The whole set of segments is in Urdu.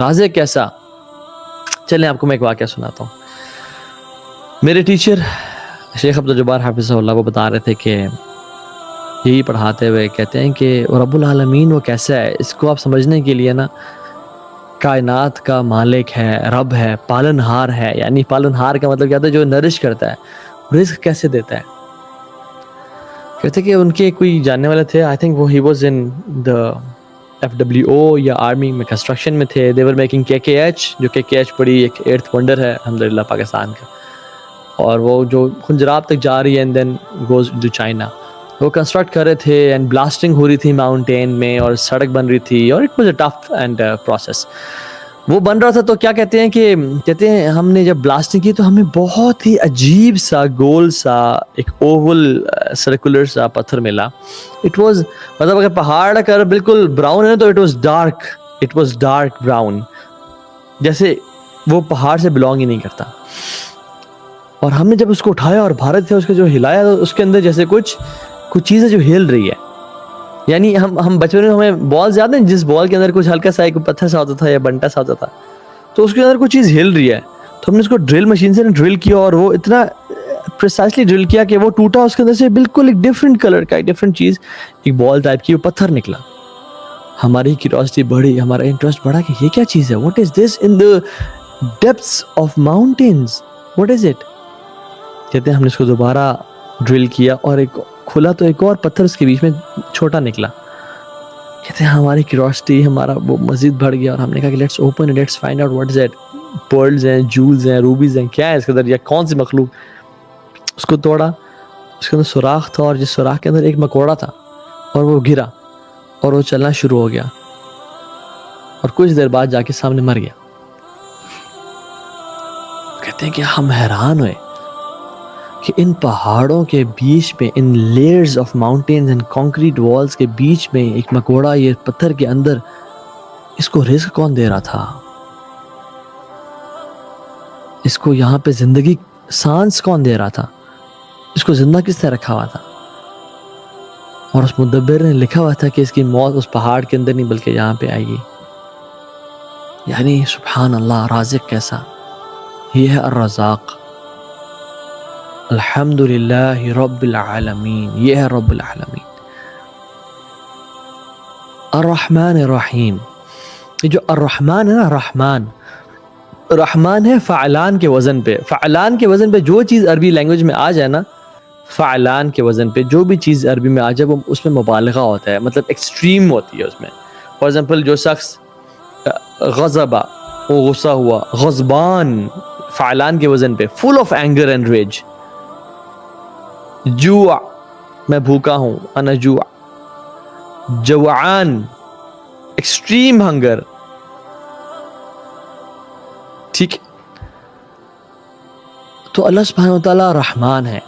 رازق کیسا؟ چلیں آپ کو میں ایک واقعہ سناتا ہوں. میرے ٹیچر شیخ عبدالجبار حافظہ اللہ وہ بتا رہے تھے کہ یہی پڑھاتے ہوئے کہتے ہیں کہ رب العالمین وہ کیسا ہے، اس کو آپ سمجھنے کے لیے نا کائنات کا مالک ہے، رب ہے، پالن ہار ہے. یعنی پالن ہار کا مطلب کیا ہوتا ہے؟ جو نرش کرتا ہے. رزق کیسے دیتا ہے؟ کہتے کہ ان کے کوئی جاننے والے تھے، آئی تھنک وہ he was in the FWO یا آرمی میں کنسٹرکشن میں تھے. دے ور میکنگ KKH، جو KKH بڑی ایک 8th ونڈر ہے الحمدللہ پاکستان کا، اور وہ جو خنجراب تک جا رہی ہے and then goes to China. وہ کنسٹرکٹ کر رہے تھے اینڈ بلاسٹنگ ہو رہی تھی ماؤنٹین میں اور سڑک بن رہی تھی اور it was a tough and process. وہ بن رہا تھا تو کیا کہتے ہیں ہم نے جب بلاسٹنگ کی تو ہمیں بہت ہی عجیب سا گول سا ایک اوول سرکولر سا پتھر ملا. اٹ واز مطلب اگر پہاڑ کا بالکل براؤن ہے تو اٹ واز ڈارک براؤن، جیسے وہ پہاڑ سے بلانگ ہی نہیں کرتا. اور ہم نے جب اس کو اٹھایا اور بھارت سے اس کو جو ہلایا تو اس کے اندر جیسے کچھ چیز ہے جو ہل رہی ہے. یعنی ہم بچپن میں ہمیں بال یاد ہے، جس بال کے اندر کچھ ہلکا سا ایک پتھر سا ہوتا تھا یا بنٹا سا ہوتا تھا، تو اس کے اندر کوئی چیز ہل رہی ہے. تو ہم نے اس کو ڈرل مشین سے ڈرل کیا اور وہ اتنا پریسائسلی ڈرل کیا کہ وہ ٹوٹا. اس کے اندر سے بالکل ایک ڈفرینٹ کلر کا ایک ڈفرینٹ چیز، ایک بال ٹائپ کی وہ پتھر نکلا. ہماری کیوریوسٹی بڑھی، ہمارا انٹرسٹ بڑھا کہ یہ کیا چیز ہے، what is this in the depths of mountains, what is it. کہتے ہیں ہم نے اس کو دوبارہ ڈرل کیا اور ایک کھلا تو ایک اور پتھر اس کے بیچ میں چھوٹا نکلا. کہتے ہیں ہماری کیوریوسٹی، ہمارا وہ مزید بڑھ گیا اور ہم نے کہا کہ let's open, let's find out what is it. Pearls ہیں، جولز ہیں، روبیز ہیں، کیا ہے اس کے اندر، یا کون سی مخلوق. اس کو توڑا، اس کے اندر سوراخ تھا اور جس سوراخ کے اندر ایک مکوڑا تھا اور وہ گرا اور وہ چلنا شروع ہو گیا اور کچھ دیر بعد جا کے سامنے مر گیا. کہتے ہیں کہ ہم حیران ہوئے کہ ان پہاڑوں کے بیچ میں، in layers of mountains and concrete walls کے بیچ میں ایک مکوڑا یہ پتھر کے اندر، اس کو رزق کون دے رہا تھا؟ اس کو یہاں پہ زندگی سانس کون دے رہا تھا؟ اس کو زندہ کس نے رکھا ہوا تھا؟ اور اس مدبر نے لکھا ہوا تھا کہ اس کی موت اس پہاڑ کے اندر نہیں بلکہ یہاں پہ آئے گی. یعنی سبحان اللہ، رازق کیسا، یہ ہے الرزاق. الحمدللہ رب العالمین، یہ ہے رب العالمین. الرحمن الرحیم. یہ جو الرحمن ہے نا، رحمان ہے فعلان کے وزن پہ. فعلان کے وزن پہ جو چیز عربی لینگویج میں آ جائے نا، فعلان کے وزن پہ جو بھی چیز عربی میں آ جائے وہ اس میں مبالغہ ہوتا ہے، مطلب ایکسٹریم ہوتی ہے اس میں. فار ایگزامپل جو شخص غضبا، وہ غصہ ہوا، غضبان فعلان کے وزن پہ، فل آف اینگر اینڈ ریج. جوع، میں بھوکا ہوں، انا جوع. جوعان، ایکسٹریم ہنگر. ٹھیک. تو اللہ سبحانہ وتعالیٰ رحمان ہے،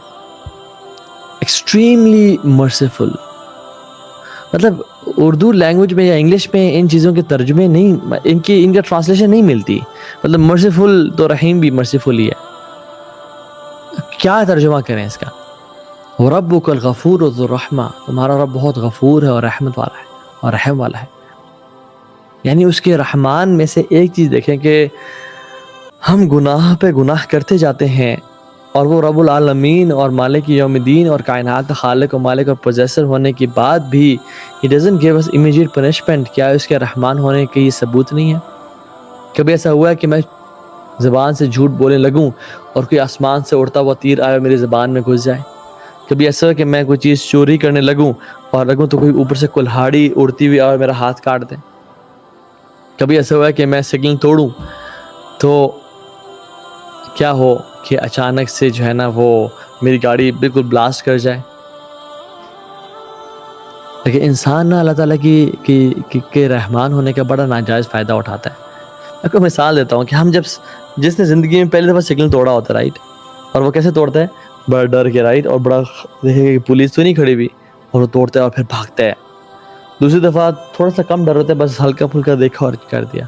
ایکسٹریملی مرسیفل. مطلب اردو لینگویج میں یا انگلش میں ان چیزوں کے ترجمے نہیں، ان کا ٹرانسلیشن نہیں ملتی. مطلب مرسیفل تو رحیم بھی مرسیفل ہی ہے. کیا ترجمہ کریں اس کا؟ ربک الغفور ذو الرحمہ، تمہارا رب بہت غفور ہے اور رحمت والا ہے اور رحم والا ہے. یعنی اس کے رحمان میں سے ایک چیز دیکھیں کہ ہم گناہ پہ گناہ کرتے جاتے ہیں اور وہ رب العالمین اور مالک یوم الدین اور کائنات کا خالق و مالک اور پوزیسر ہونے کے بعد بھی he doesn't give us immediate punishment. کیا اس کے رحمان ہونے کے یہ ثبوت نہیں ہے؟ کبھی ایسا ہوا ہے کہ میں زبان سے جھوٹ بولنے لگوں اور کوئی آسمان سے اڑتا ہوا تیر آئے میری زبان میں گھس جائے؟ کبھی ایسا ہوا کہ میں کوئی چیز چوری کرنے لگوں تو کوئی اوپر سے کلہاڑی اڑتی ہوئی اور میرا ہاتھ کاٹ دے؟ کبھی ایسا ہوا ہے کہ میں سگنل توڑوں تو کیا ہو کہ اچانک سے جو ہے نا وہ میری گاڑی بالکل بلاسٹ کر جائے؟ لیکن انسان نا اللہ تعالیٰ کی رحمان ہونے کا بڑا ناجائز فائدہ اٹھاتا ہے. میں کو مثال دیتا ہوں کہ ہم جس نے زندگی میں پہلی دفعہ سگنل توڑا ہوتا ہے رائٹ، اور وہ کیسے توڑتا ہے؟ بڑا ڈر کے رائٹ، اور بڑا دیکھے کہ پولیس تو نہیں کھڑی ہوئی اور وہ توڑتا ہے اور پھر بھاگتا ہے. دوسری دفعہ تھوڑا سا کم ڈر ہوتا ہے، بس ہلکا پھلکا دیکھا اور کر دیا.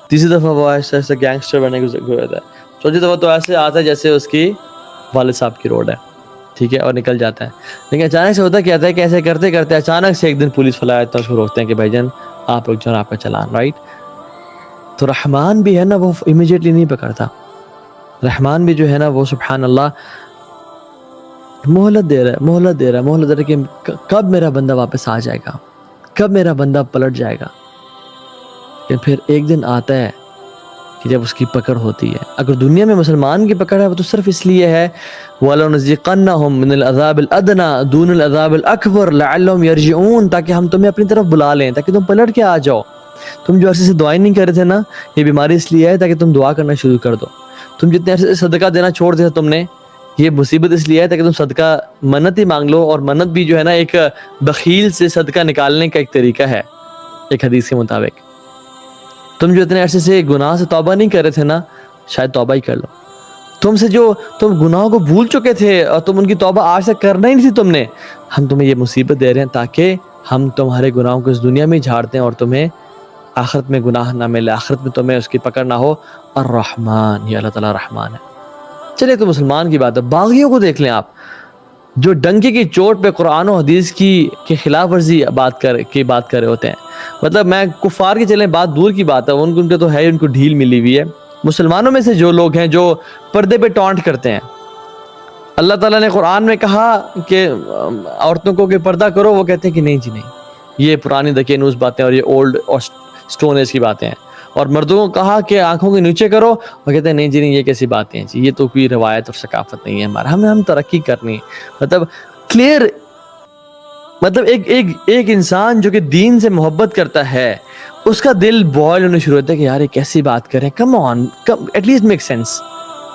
تیسری دفعہ وہ ایسا گینگسٹر بننے کو ہوتا ہے. چوتھی دفعہ تو ایسے آتا ہے جیسے اس کی والد صاحب کی روڈ ہے، ٹھیک ہے، اور نکل جاتا ہے. لیکن اچانک سے ہوتا کیا ہے کہ ایسے کرتے کرتے اچانک سے ایک دن پولیس والا آتا ہے، اس کو روکتے ہیں کہ بھائی جان آپ لوگ جو ہے آپ کا چلان رائٹ. تو رحمان بھی ہے نا وہ امیجیٹلی نہیں پکڑتا. رحمان بھی جو ہے نا وہ سبحان اللہ مہلت دے رہا ہے کہ کب میرا بندہ واپس آ جائے گا, کب میرا بندہ پلٹ جائے گا. لیکن پھر ایک دن آتا ہے کہ جب اس کی پکڑ ہوتی ہے. اگر دنیا میں مسلمان کی پکڑ ہے وہ تو صرف اس لیے ہے وَلَنُذِيقَنَّهُم مِّنَ الْعَذَابِ الْأَدْنَىٰ دُونَ الْعَذَابِ الْأَكْبَرِ لَعَلَّهُمْ يَرْجِعُونَ, تاکہ ہم تمہیں اپنی طرف بلا لیں, تاکہ تم پلٹ کے آ جاؤ. تم جو عرصے سے دعائیں نہیں کر رہے تھے نا, یہ بیماری اس لیے ہے تاکہ تم دعا کرنا شروع کر دو. تم جتنے عرصے سے صدقہ دینا چھوڑ دیا تم نے, یہ مصیبت اس لیے ہے تاکہ تم صدقہ منت ہی مانگ لو. اور منت بھی جو ہے نا ایک بخیل سے صدقہ نکالنے کا ایک طریقہ ہے ایک حدیث کے مطابق. تم جو اتنے عرصے سے گناہ سے توبہ نہیں کر رہے تھے نا, شاید توبہ ہی کر لو. تم گناہوں کو بھول چکے تھے اور تم ان کی توبہ آج تک کرنا ہی نہیں تھی تم نے. ہم تمہیں یہ مصیبت دے رہے ہیں تاکہ ہم تمہارے گناہوں کو اس دنیا میں جھاڑ دیں اور تمہیں آخرت میں گناہ نہ ملے, آخرت میں تمہیں اس کی پکڑ نہ ہو. الرحمن, یہ اللہ تعالیٰ رحمان ہے. چلے تو مسلمان کی بات ہے. باغیوں کو دیکھ لیں آپ, جو ڈنکے کی چوٹ پہ قرآن و حدیث کی خلاف ورزی بات کر رہے ہوتے ہیں. مطلب میں کفار کی چلیں بات دور کی بات ہے, ان کے تو ہے ان کو ڈھیل ملی ہوئی ہے. مسلمانوں میں سے جو لوگ ہیں جو پردے پہ ٹانٹ کرتے ہیں, اللہ تعالیٰ نے قرآن میں کہا کہ عورتوں کو کہ پردہ کرو, وہ کہتے ہیں کہ نہیں جی نہیں, یہ پرانی دکینوز باتیں اور یہ اولڈ اور سٹون ایج کی باتیں ہیں. اور مردوں کو کہا کہ آنکھوں کے نیچے کرو, وہ کہتے ہیں نہیں جی نہیں, یہ کیسی باتیں ہیں جی, یہ تو کوئی روایت اور ثقافت نہیں ہے ہمارا, ہم ترقی کرنی. مطلب کلیئر, مطلب ایک انسان جو کہ دین سے محبت کرتا ہے اس کا دل بوائل ہونے شروع ہوتا ہے کہ یار یہ کیسی بات کریں, come on, at least make sense,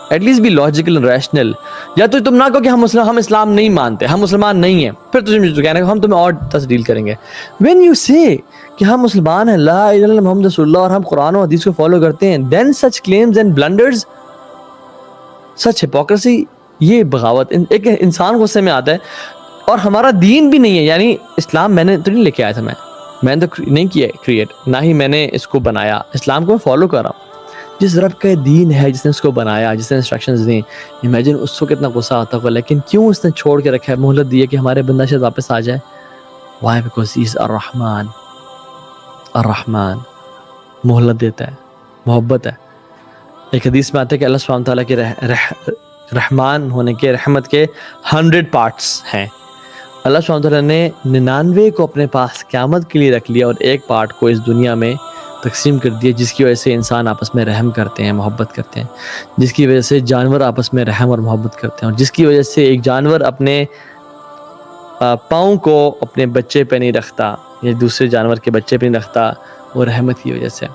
at least be logical and rational. یا تو تم نہ کہو کہ ہم اسلام نہیں مانتے, ہم مسلمان نہیں ہیں, پھر تم کہنا کہ ہم تمہیں اور طرح ڈیل کریں گے. وین یو سے کہ ہم مسلمان ہیں, لا الہ الا اللہ محمد رسول اللہ, اور ہم قرآن و حدیث کو فالو کرتے ہیں, then such claims and blunders, such hypocrisy, یہ بغاوت. ایک انسان غصے میں آتا ہے, اور ہمارا دین بھی نہیں ہے. یعنی اسلام میں نے تو نہیں لے کے آیا تھا, میں نے تو نہیں کیا کریٹ, نہ ہی میں نے اس کو بنایا. اسلام کو میں فالو کر رہا ہوں. جس رب کا دین ہے, جس نے اس کو بنایا, جس نے انسٹرکشنز دیں, امیجن اس کو کتنا غصہ آتا ہوگا. لیکن کیوں اس نے چھوڑ کے رکھا ہے, مہلت دی ہے کہ ہمارے بندہ شاید واپس آ جائے. Why? Because he is الرحمن. الرحمن مہلت دیتا ہے, محبت ہے. ایک حدیث میں آتا ہے کہ اللہ سبحانہ تعالیٰ کے رحمان ہونے کے, رحمت کے 100 پارٹس ہیں. اللہ سبحانہ تعالیٰ نے 99 کو اپنے پاس قیامت کے لیے رکھ لیا, اور ایک پارٹ کو اس دنیا میں تقسیم کر دیا, جس کی وجہ سے انسان آپس میں رحم کرتے ہیں, محبت کرتے ہیں, جس کی وجہ سے جانور آپس میں رحم اور محبت کرتے ہیں, اور جس کی وجہ سے ایک جانور اپنے پاؤں کو اپنے بچے پہ نہیں رکھتا یا دوسرے جانور کے بچے پہ نہیں رکھتا, وہ رحمت کی وجہ سے.